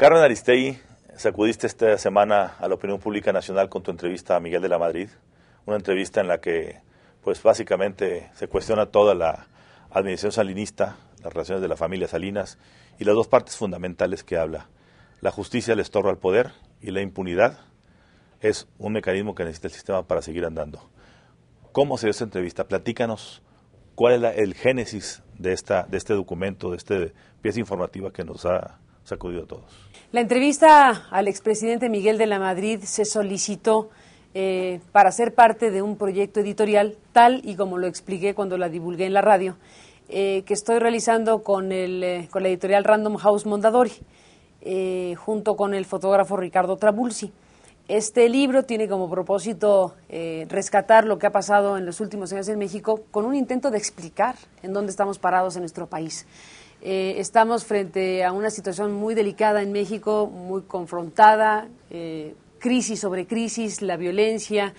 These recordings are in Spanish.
Carmen Aristegui, sacudiste esta semana a la opinión pública nacional con tu entrevista a Miguel de la Madrid, una entrevista en la que pues básicamente se cuestiona toda la administración salinista, las relaciones de la familia Salinas y las dos partes fundamentales que habla. La justicia, el estorbo al poder, y la impunidad es un mecanismo que necesita el sistema para seguir andando. ¿Cómo se dio esta entrevista? Platícanos cuál es el génesis de este documento, de esta pieza informativa que nos ha sacudido a todos. La entrevista al expresidente Miguel de la Madrid se solicitó para ser parte de un proyecto editorial, tal y como lo expliqué cuando la divulgué en la radio, que estoy realizando con la editorial Random House Mondadori, junto con el fotógrafo Ricardo Trabulsi. Este libro tiene como propósito rescatar lo que ha pasado en los últimos años en México con un intento de explicar en dónde estamos parados en nuestro país. Estamos frente a una situación muy delicada en México, muy confrontada, crisis sobre crisis, la violencia,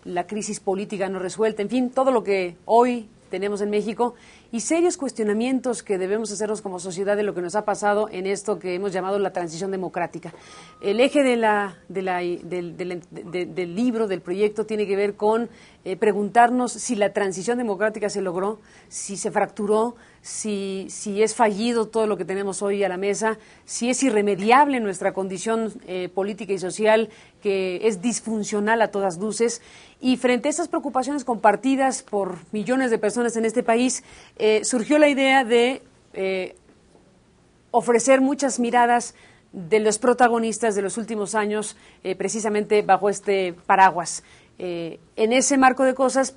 la crisis política no resuelta, en fin, todo lo que hoy tenemos en México y serios cuestionamientos que debemos hacernos como sociedad de lo que nos ha pasado en esto que hemos llamado la transición democrática. El eje del libro, del proyecto, tiene que ver con preguntarnos si la transición democrática se logró, si se fracturó, si es fallido todo lo que tenemos hoy a la mesa, si es irremediable nuestra condición política y social, que es disfuncional a todas luces. Y frente a estas preocupaciones compartidas por millones de personas en este país, surgió la idea de ofrecer muchas miradas de los protagonistas de los últimos años, precisamente bajo este paraguas. En ese marco de cosas,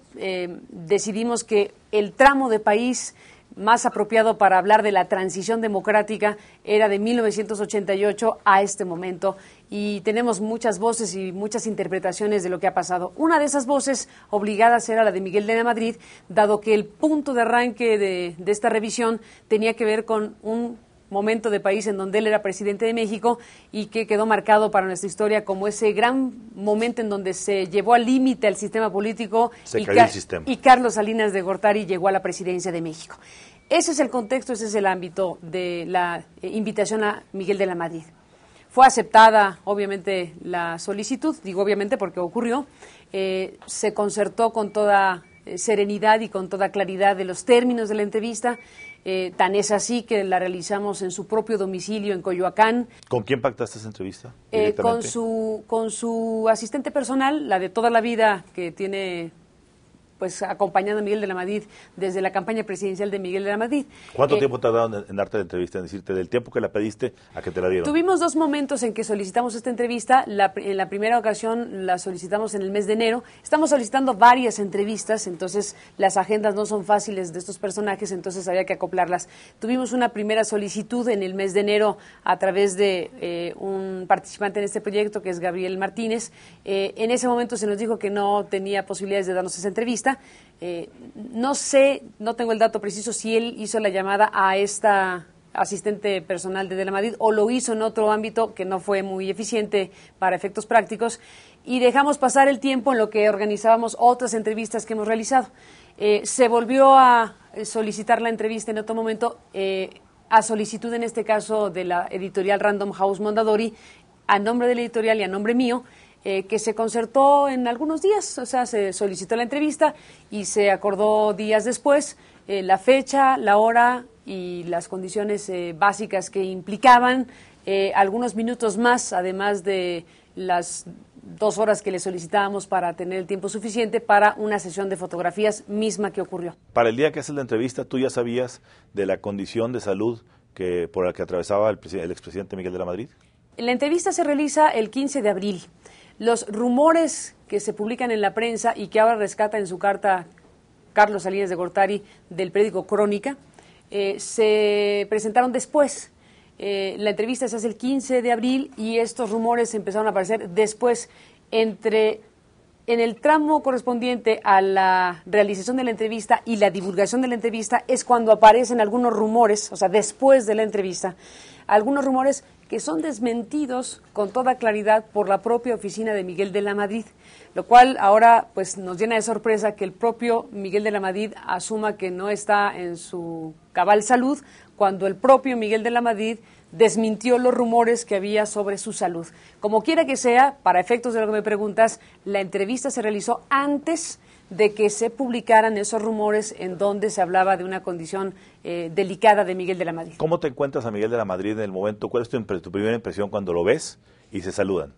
decidimos que el tramo de país más apropiado para hablar de la transición democrática era de 1988 a este momento, y tenemos muchas voces y muchas interpretaciones de lo que ha pasado. Una de esas voces obligadas era la de Miguel de la Madrid, dado que el punto de arranque de esta revisión tenía que ver con un momento de país en donde él era presidente de México y que quedó marcado para nuestra historia como ese gran momento en donde se llevó al límite al sistema político y Carlos Salinas de Gortari llegó a la presidencia de México. Ese es el contexto, ese es el ámbito de la invitación a Miguel de la Madrid. Fue aceptada, obviamente, la solicitud, digo obviamente porque ocurrió, se concertó con toda serenidad y con toda claridad de los términos de la entrevista. Tan es así que la realizamos en su propio domicilio en Coyoacán. ¿Con quién pactaste esa entrevista? Con su asistente personal, la de toda la vida, que tiene pues acompañando a Miguel de la Madrid desde la campaña presidencial de Miguel de la Madrid. ¿Cuánto tiempo tardaron en darte la entrevista, en decirte del tiempo que la pediste a que te la dieron? Tuvimos dos momentos en que solicitamos esta entrevista. En la primera ocasión la solicitamos en el mes de enero. Estamos solicitando varias entrevistas, entonces las agendas no son fáciles de estos personajes, entonces había que acoplarlas. Tuvimos una primera solicitud en el mes de enero a través de un participante en este proyecto, que es Gabriel Martínez. En ese momento se nos dijo que no tenía posibilidades de darnos esa entrevista. No sé, no tengo el dato preciso si él hizo la llamada a esta asistente personal de la Madrid o lo hizo en otro ámbito que no fue muy eficiente para efectos prácticos, y dejamos pasar el tiempo en lo que organizábamos otras entrevistas que hemos realizado. Se volvió a solicitar la entrevista en otro momento, a solicitud en este caso de la editorial Random House Mondadori, a nombre de la editorial y a nombre mío, que se concertó en algunos días, o sea, se solicitó la entrevista y se acordó días después la fecha, la hora y las condiciones básicas que implicaban, algunos minutos más, además de las 2 horas que le solicitábamos para tener el tiempo suficiente para una sesión de fotografías misma que ocurrió. Para el día que haces la entrevista, ¿tú ya sabías de la condición de salud por la que atravesaba el expresidente Miguel de la Madrid? La entrevista se realiza el 15 de abril. Los rumores que se publican en la prensa y que ahora rescata en su carta Carlos Salinas de Gortari del periódico Crónica, se presentaron después. La entrevista se hace el 15 de abril y estos rumores empezaron a aparecer después. En el tramo correspondiente a la realización de la entrevista y la divulgación de la entrevista es cuando aparecen algunos rumores, o sea, después de la entrevista, algunos rumores que son desmentidos con toda claridad por la propia oficina de Miguel de la Madrid, lo cual ahora pues nos llena de sorpresa que el propio Miguel de la Madrid asuma que no está en su cabal salud, cuando el propio Miguel de la Madrid desmintió los rumores que había sobre su salud. Como quiera que sea, para efectos de lo que me preguntas, la entrevista se realizó antes de que se publicaran esos rumores en donde se hablaba de una condición delicada de Miguel de la Madrid. ¿Cómo te encuentras a Miguel de la Madrid en el momento? ¿Cuál es tu primera impresión cuando lo ves y se saludan?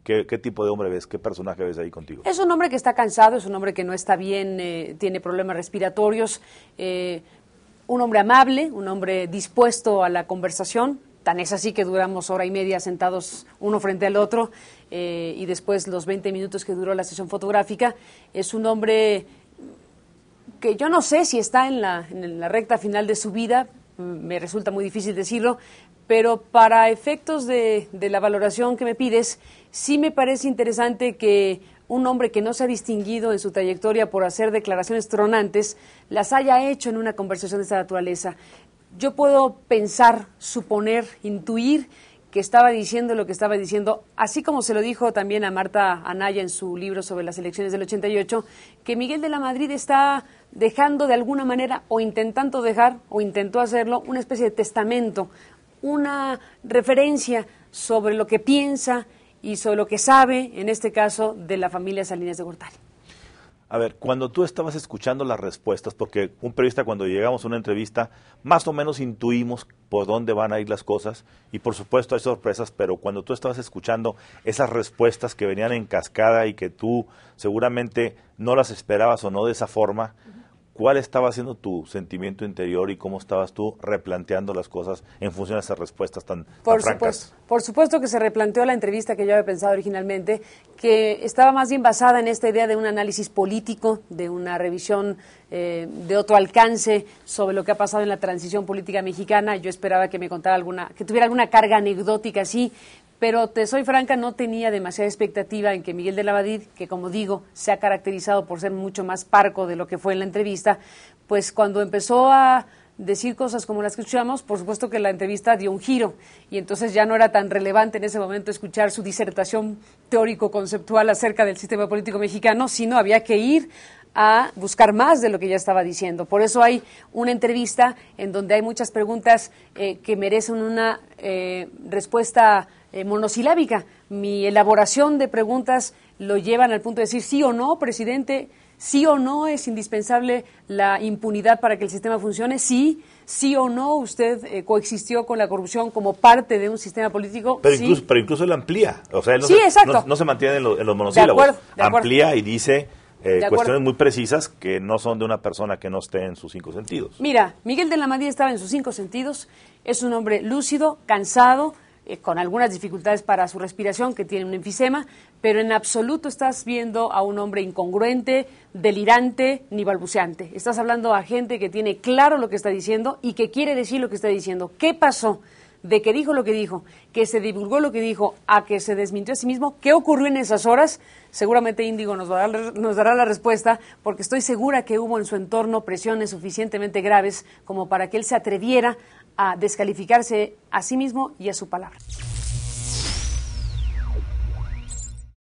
¿Qué tipo de hombre ves? ¿Qué personaje ves ahí contigo? Es un hombre que está cansado, es un hombre que no está bien, tiene problemas respiratorios, un hombre amable, un hombre dispuesto a la conversación. Tan es así que duramos hora y media sentados uno frente al otro y después los 20 minutos que duró la sesión fotográfica. Es un hombre que yo no sé si está en la recta final de su vida, me resulta muy difícil decirlo, pero para efectos de la valoración que me pides, sí me parece interesante que un hombre que no se ha distinguido en su trayectoria por hacer declaraciones tronantes, las haya hecho en una conversación de esta naturaleza. Yo puedo pensar, suponer, intuir que estaba diciendo lo que estaba diciendo, así como se lo dijo también a Marta Anaya en su libro sobre las elecciones del 88, que Miguel de la Madrid está dejando de alguna manera, o intentando dejar, o intentó hacerlo, una especie de testamento, una referencia sobre lo que piensa y sobre lo que sabe, en este caso, de la familia Salinas de Gortari. A ver, cuando tú estabas escuchando las respuestas, porque un periodista cuando llegamos a una entrevista, más o menos intuimos por dónde van a ir las cosas y por supuesto hay sorpresas, pero cuando tú estabas escuchando esas respuestas que venían en cascada y que tú seguramente no las esperabas o no de esa forma, ¿cuál estaba siendo tu sentimiento interior y cómo estabas tú replanteando las cosas en función de esas respuestas tan francas? Por supuesto que se replanteó la entrevista que yo había pensado originalmente, que estaba más bien basada en esta idea de un análisis político, de una revisión de otro alcance sobre lo que ha pasado en la transición política mexicana. Yo esperaba que me contara que tuviera alguna carga anecdótica así, pero te soy franca, no tenía demasiada expectativa en que Miguel de la Madrid, que como digo, se ha caracterizado por ser mucho más parco de lo que fue en la entrevista, pues cuando empezó a decir cosas como las que escuchamos, por supuesto que la entrevista dio un giro y entonces ya no era tan relevante en ese momento escuchar su disertación teórico-conceptual acerca del sistema político mexicano, sino había que ir a buscar más de lo que ya estaba diciendo. Por eso hay una entrevista en donde hay muchas preguntas que merecen una respuesta monosilábica. Mi elaboración de preguntas lo llevan al punto de decir sí o no, presidente, sí o no es indispensable la impunidad para que el sistema funcione, sí o no usted coexistió con la corrupción como parte de un sistema político. Pero, sí. incluso él amplía, o sea, él no se mantiene en los monosílabos, de acuerdo. Amplía y dice cuestiones muy precisas que no son de una persona que no esté en sus 5 sentidos. Mira, Miguel de la Madrid estaba en sus 5 sentidos, es un hombre lúcido, cansado, con algunas dificultades para su respiración, que tiene un enfisema, pero en absoluto estás viendo a un hombre incongruente, delirante, ni balbuceante. Estás hablando a gente que tiene claro lo que está diciendo y que quiere decir lo que está diciendo. ¿Qué pasó? De que dijo lo que dijo, que se divulgó lo que dijo, a que se desmintió a sí mismo. ¿Qué ocurrió en esas horas? Seguramente Índigo nos dará la respuesta, porque estoy segura que hubo en su entorno presiones suficientemente graves como para que él se atreviera a descalificarse a sí mismo y a su palabra.